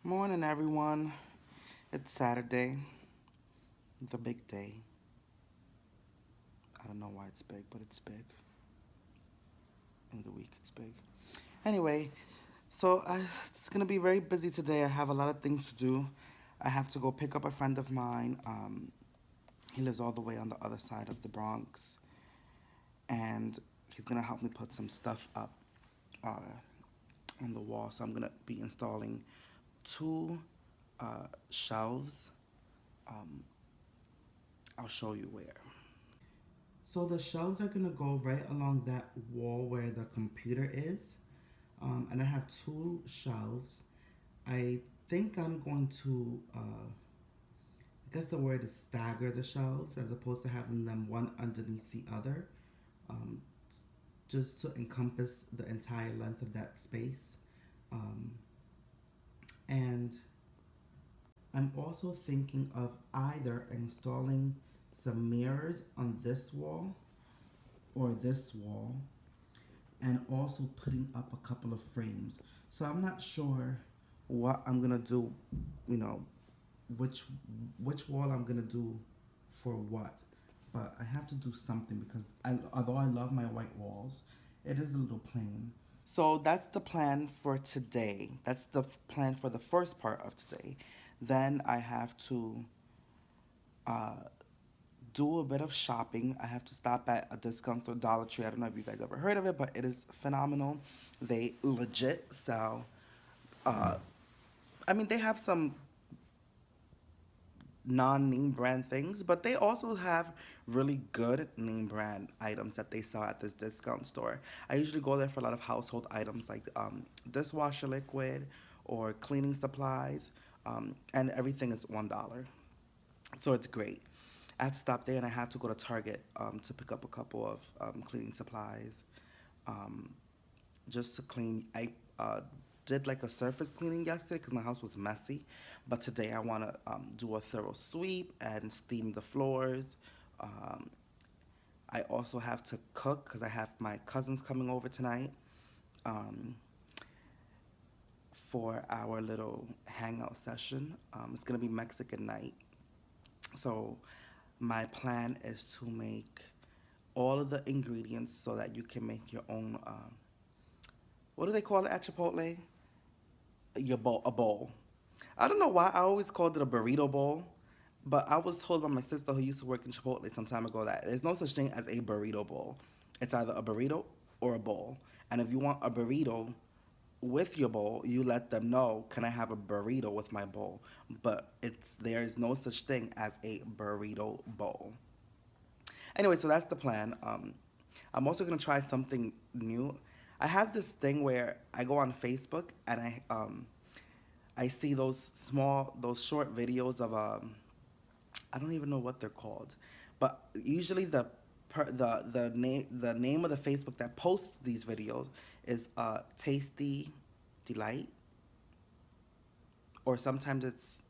Morning, everyone. It's Saturday, the big day. I don't know why it's big, but it's big. In the week, it's big. Anyway, it's gonna be very busy today. I have a lot of things to do. I have to go pick up a friend of mine. He lives all the way on the other side of the Bronx, and he's gonna help me put some stuff up uh, on the wall. So I'm gonna be installing two shelves. Um, I'll show you where. So the shelves are gonna go right along that wall where the computer is. And I have two shelves. I think I'm going to, I guess the word is stagger the shelves as opposed to having them one underneath the other, um, just to encompass the entire length of that space. Um, and I'm also thinking of either installing some mirrors on this wall or this wall, and also putting up a couple of frames. So I'm not sure what I'm gonna do, you know, which which wall I'm gonna do for what. But I have to do something because although I love my white walls, it is a little plain. So that's the plan for today. That's the plan for the first part of today. Then I have to uh, do a bit of shopping. I have to stop at a discount store, Dollar Tree. I don't know if you guys ever heard of it, but it is phenomenal. They legit sell. Uh, I mean, they have some non-name brand things, but they also have really good name brand items that they sell at this discount store. I usually go there for a lot of household items like dishwasher liquid or cleaning supplies, and everything is $1. So it's great. I have to stop there and I have to go to Target to pick up a couple of cleaning supplies um, just to clean. I did like a surface cleaning yesterday because my house was messy, but today I want to do a thorough sweep and steam the floors. Um, I also have to cook because I have my cousins coming over tonight um, for our little hangout session. It's gonna be Mexican night. So my plan is to make all of the ingredients so that you can make your own. What do they call it at Chipotle? Your bowl, a bowl. I don't know why I always called it a burrito bowl, but I was told by my sister who used to work in Chipotle some time ago that there's no such thing as a burrito bowl. It's either a burrito or a bowl. And if you want a burrito with your bowl, you let them know, can I have a burrito with my bowl? But there is no such thing as a burrito bowl. Anyway, so that's the plan. I'm also gonna try something new. I have this thing where I go on Facebook and I see those short videos of I don't even know what they're called, but usually the name of the Facebook that posts these videos is Tasty Delight, or sometimes it's,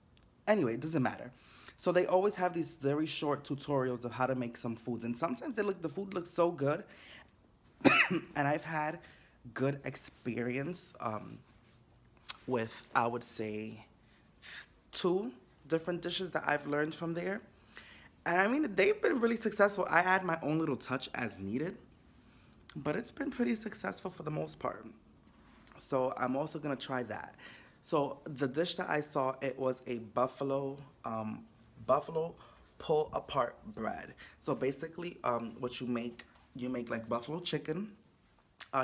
anyway, it doesn't matter. So they always have these very short tutorials of how to make some foods, and sometimes the food looks so good, and I've had good experience with, I would say, two different dishes that I've learned from there. And I mean, they've been really successful. I add my own little touch as needed, but it's been pretty successful for the most part. So I'm also gonna try that. So the dish that I saw, it was a buffalo pull apart bread. So basically, what you make like buffalo chicken.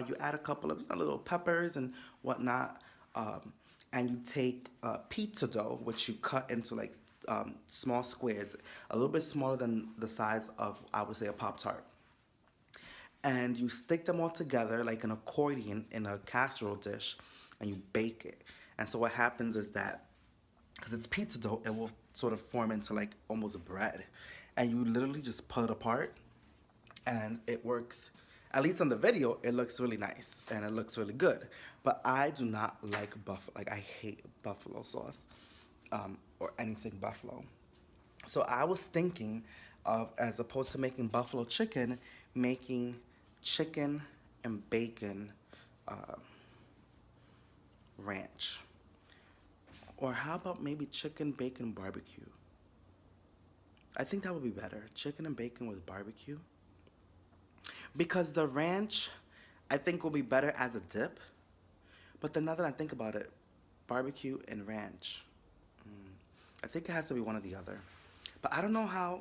You add a couple of little peppers and whatnot, and you take pizza dough, which you cut into like small squares, a little bit smaller than the size of, I would say, a Pop Tart, and you stick them all together like an accordion in a casserole dish, and you bake it. And so what happens is that, because it's pizza dough, it will sort of form into like almost a bread, and you literally just pull it apart, and it works. At least on the video, it looks really nice and it looks really good. But I do not like buffalo. Like, I hate buffalo sauce or anything buffalo. So I was thinking of, as opposed to making buffalo chicken, making chicken and bacon ranch, Or how about maybe chicken, bacon, barbecue? I think that would be better. Chicken and bacon with barbecue. Because the ranch, I think, will be better as a dip. But then now that I think about it, barbecue and ranch. I think it has to be one or the other. But I don't know how.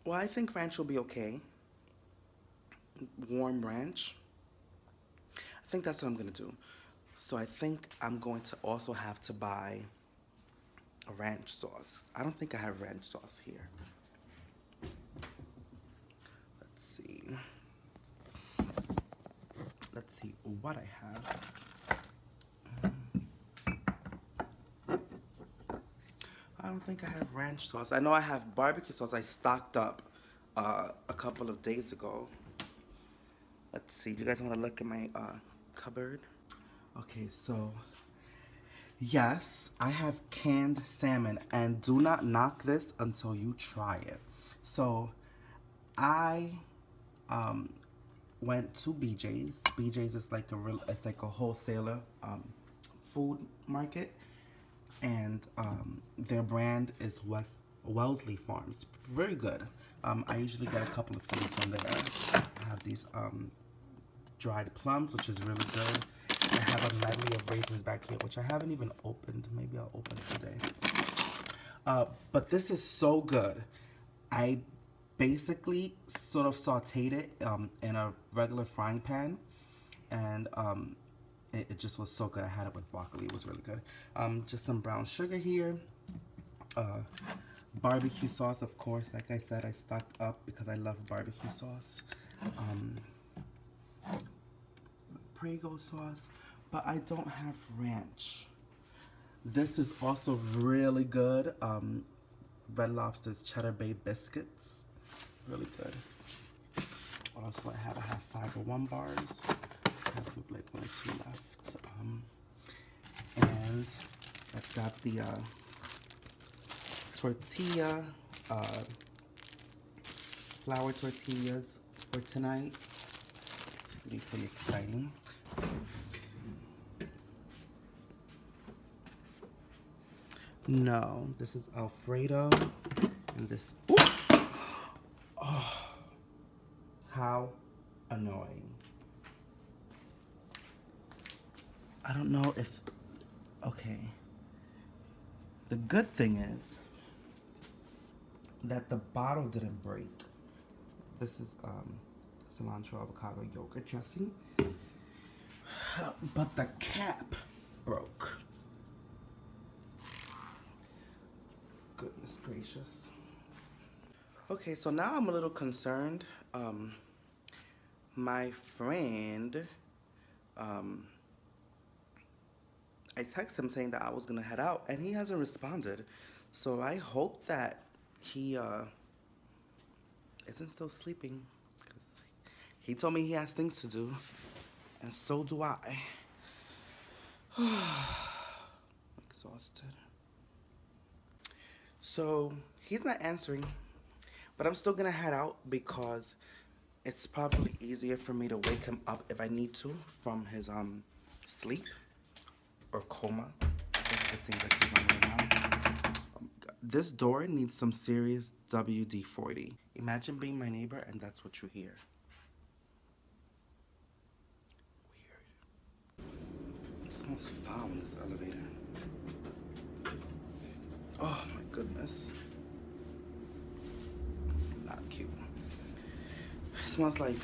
Well, I think ranch will be okay. Warm ranch. I think that's what I'm going to do. So I think I'm going to also have to buy a ranch sauce. I don't think I have ranch sauce here. Let's see. Let's see what I have. I don't think I have ranch sauce. I know I have barbecue sauce. I stocked up a couple of days ago. Let's see. Do you guys want to look at my cupboard? Okay, so yes, I have canned salmon, and do not knock this until you try it. So I went to BJ's. BJ's is like it's like a wholesaler food market, and their brand is Wellesley Farms. Very good. I usually get a couple of things from there. I have these dried plums, which is really good. I have a medley of raisins back here, which I haven't even opened. Maybe I'll open it today. But this is so good. I basically sort of sauteed it in a regular frying pan, and it just was so good. I had it with broccoli. It was really good. Just some brown sugar here. Barbecue sauce, of course. Like I said, I stocked up because I love barbecue sauce. Prego sauce, but I don't have ranch. This is also really good. Red Lobster's Cheddar Bay biscuits, really good. What else do I have? I have 501 bars. I have like 1 or 2 left. And I've got the tortilla, flour tortillas for tonight. This will be pretty exciting. No, this is Alfredo, and this. Ooh! Oh, how annoying! I don't know if. Okay. The good thing is that the bottle didn't break. This is cilantro avocado yogurt dressing, but the cap broke. Goodness gracious. Okay, so now I'm a little concerned. My friend, I texted him saying that I was gonna head out, and he hasn't responded. So I hope that he isn't still sleeping, because he told me he has things to do, and so do I. I'm exhausted. So he's not answering, but I'm still gonna head out because it's probably easier for me to wake him up if I need to from his sleep or coma. It seems like he's on right now. This door needs some serious WD-40. Imagine being my neighbor and that's what you hear. Weird. It smells foul in this elevator. Oh my goodness. Not cute. It smells like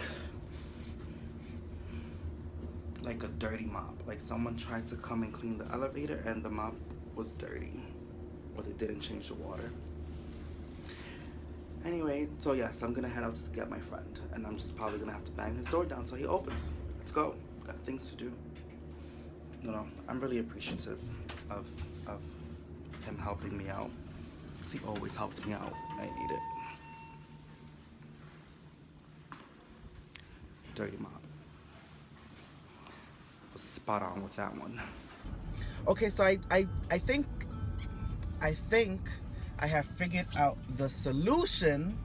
a dirty mop. Like someone tried to come and clean the elevator and the mop was dirty. Or they didn't change the water. Anyway, so yes, I'm gonna head out to get my friend. And I'm just probably gonna have to bang his door down until he opens. Let's go. Got things to do. You know, I'm really appreciative of him helping me out. Because he always helps me out when I need it. Dirty mop. Was spot on with that one. Okay, so I think I have figured out the solution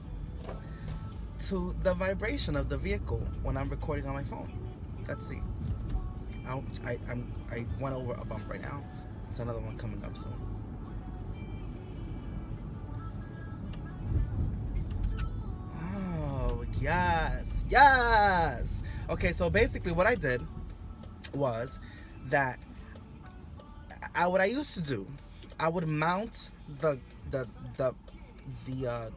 to the vibration of the vehicle when I'm recording on my phone. Let's see. I went over a bump right now, There's another one coming up soon. Oh, yes. Yes. Okay, so basically what I did was that what I used to do, I would mount the the the the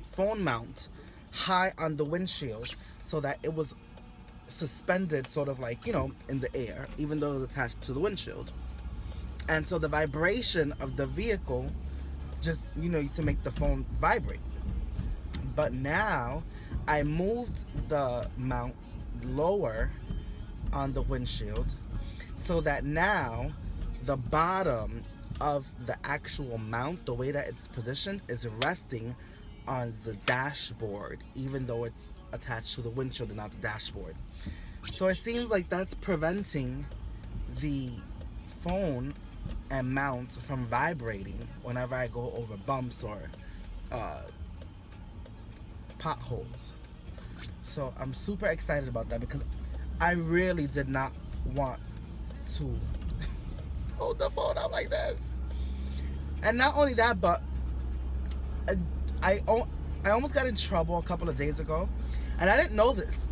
phone mount high on the windshield so that it was suspended sort of like, in the air, even though it was attached to the windshield. And so the vibration of the vehicle just, used to make the phone vibrate. But now I moved the mount lower on the windshield so that now the bottom of the actual mount, the way that it's positioned, is resting on the dashboard, even though it's attached to the windshield and not the dashboard. So it seems like that's preventing the phone and mount from vibrating whenever I go over bumps or potholes. So I'm super excited about that because I really did not want to hold the phone up like this. And not only that, but I almost got in trouble a couple of days ago, and I didn't know this.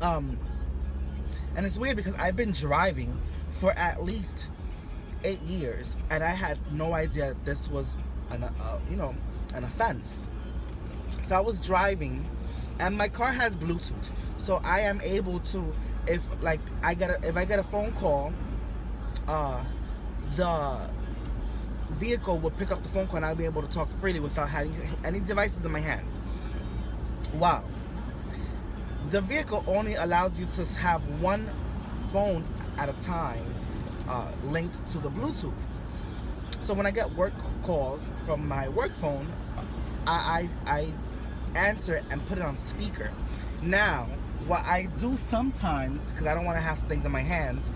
And it's weird because I've been driving for at least 8 years, and I had no idea this was an offense. So I was driving, and my car has Bluetooth, so I am able to, if I get a phone call, the vehicle will pick up the phone call, and I'll be able to talk freely without having any devices in my hands. Wow. The vehicle only allows you to have one phone at a time linked to the Bluetooth. So when I get work calls from my work phone, I answer it and put it on speaker. Now, what I do sometimes, because I don't want to have things in my hands,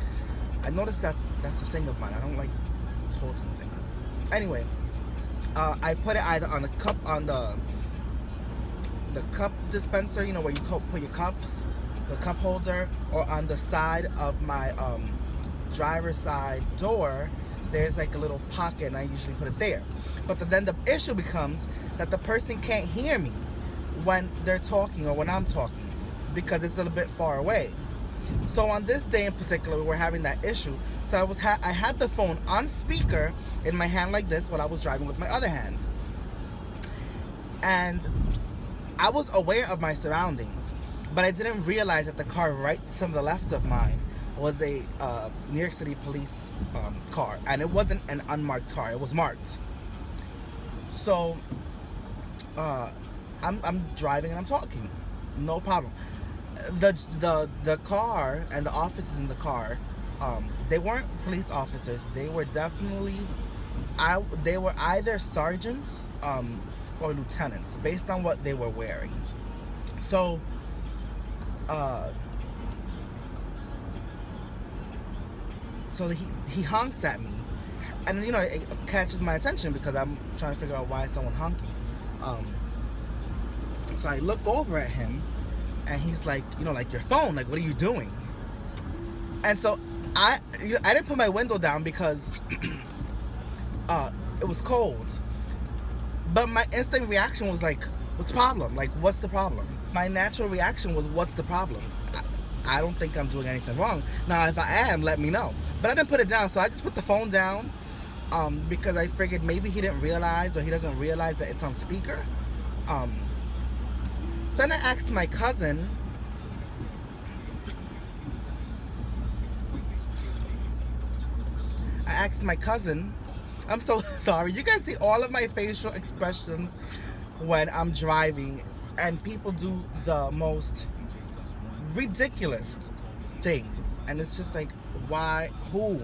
I notice that's a thing of mine. I don't like holding things. Anyway, I put it either on the cup, on the cup dispenser, where you put your cups, the cup holder, or on the side of my driver's side door. There's like a little pocket, and I usually put it there. But then the issue becomes that the person can't hear me when they're talking or when I'm talking because it's a little bit far away. So on this day in particular, we're having that issue. So I had the phone on speaker in my hand like this while I was driving with my other hand. And I was aware of my surroundings, but I didn't realize that the car right to the left of mine was a New York City police car, and it wasn't an unmarked car, it was marked. So I'm driving and I'm talking, no problem. The car and the officers in the car, they weren't police officers. They were definitely, they were either sergeants or lieutenants, based on what they were wearing. So, he honks at me, and it catches my attention because I'm trying to figure out why is someone honking. So I look over at him, and he's like, like, your phone, like, what are you doing? And so I didn't put my window down because it was cold. But my instant reaction was like, what's the problem? Like, what's the problem? My natural reaction was, what's the problem? I don't think I'm doing anything wrong. Now, if I am, let me know. But I didn't put it down, so I just put the phone down because I figured maybe he didn't realize, or he doesn't realize that it's on speaker. So then I asked my cousin, I'm so sorry. You guys see all of my facial expressions when I'm driving, and people do the most ridiculous things. And it's just like, why, who,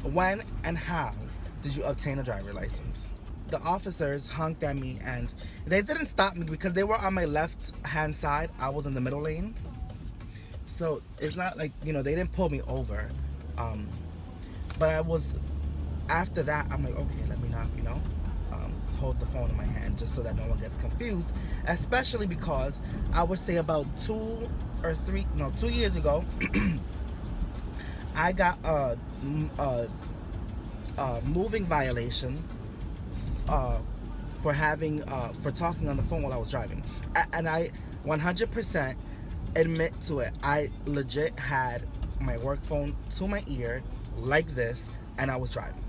when, and how did you obtain a driver's license? The officers honked at me, and they didn't stop me because they were on my left-hand side. I was in the middle lane. So it's not like, they didn't pull me over. But I was... After that, I'm like, okay, let me not, hold the phone in my hand just so that no one gets confused. Especially because I would say about 2 years ago, I got a moving violation uh, for having for talking on the phone while I was driving, and I 100% admit to it. I legit had my work phone to my ear like this, and I was driving.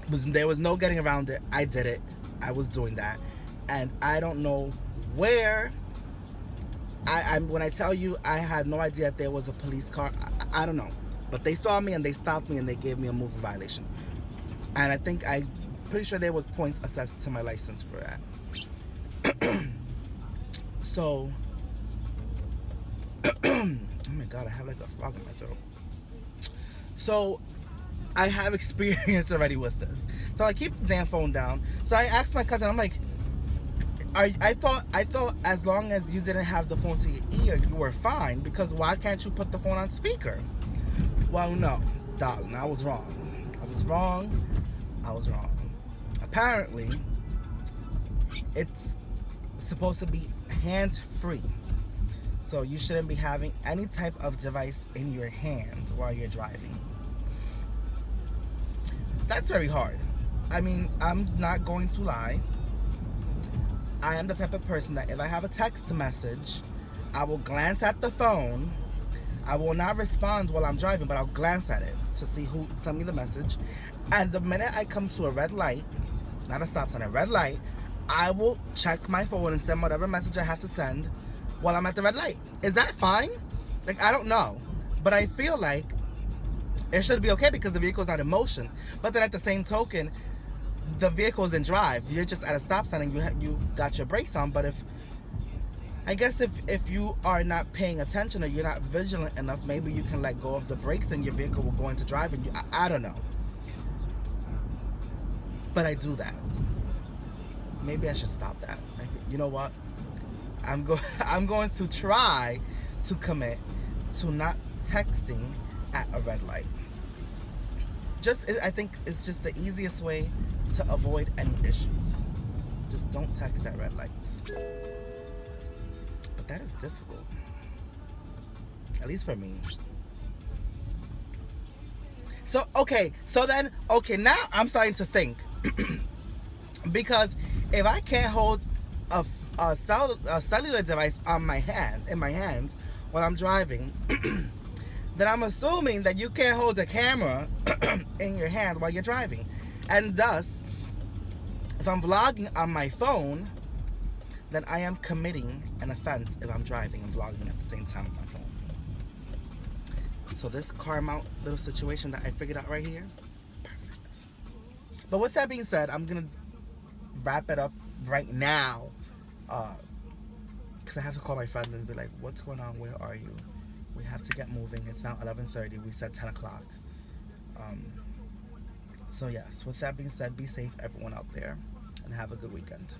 There was no getting around it. I did it. I was doing that, and I don't know where. I'm when I tell you I had no idea that there was a police car. I don't know, but they saw me and they stopped me and they gave me a moving violation. And I'm pretty sure there was points assessed to my license for that. So, oh my god, I have like a frog in my throat. So, I have experience already with this. So I keep the damn phone down. So I asked my cousin, I'm like, I thought as long as you didn't have the phone to your ear, you were fine, because why can't you put the phone on speaker? Well, no, darling, I was wrong. I was wrong. Apparently, it's supposed to be hand-free. So you shouldn't be having any type of device in your hand while you're driving. That's very hard. I mean, I'm not going to lie. I am the type of person that if I have a text message, I will glance at the phone. I will not respond while I'm driving, but I'll glance at it to see who sent me the message. And the minute I come to a red light, not a stop sign, a red light, I will check my phone and send whatever message I have to send while I'm at the red light. Is that fine? Like, I don't know. But I feel like it should be okay because the vehicle's not in motion. But then at the same token, the vehicle's in drive. You're just at a stop sign and you've got your brakes on. But if you are not paying attention or you're not vigilant enough, maybe you can let go of the brakes and your vehicle will go into drive. And I don't know. But I do that. Maybe I should stop that. Like, you know what? I'm going to try to commit to not texting at a red light. I think it's just the easiest way to avoid any issues. Just don't text at red lights. But that is difficult. At least for me. So now I'm starting to think. Because if I can't hold a cellular device in my hand while I'm driving, then I'm assuming that you can't hold a camera in your hand while you're driving. And thus, if I'm vlogging on my phone, then I am committing an offense if I'm driving and vlogging at the same time on my phone. So this car mount little situation that I figured out right here, perfect. But with that being said, I'm gonna wrap it up right now, because I have to call my friend and be like, what's going on, where are you? We have to get moving. It's now 11:30. We said 10 o'clock. So yes, with that being said, be safe everyone out there and have a good weekend.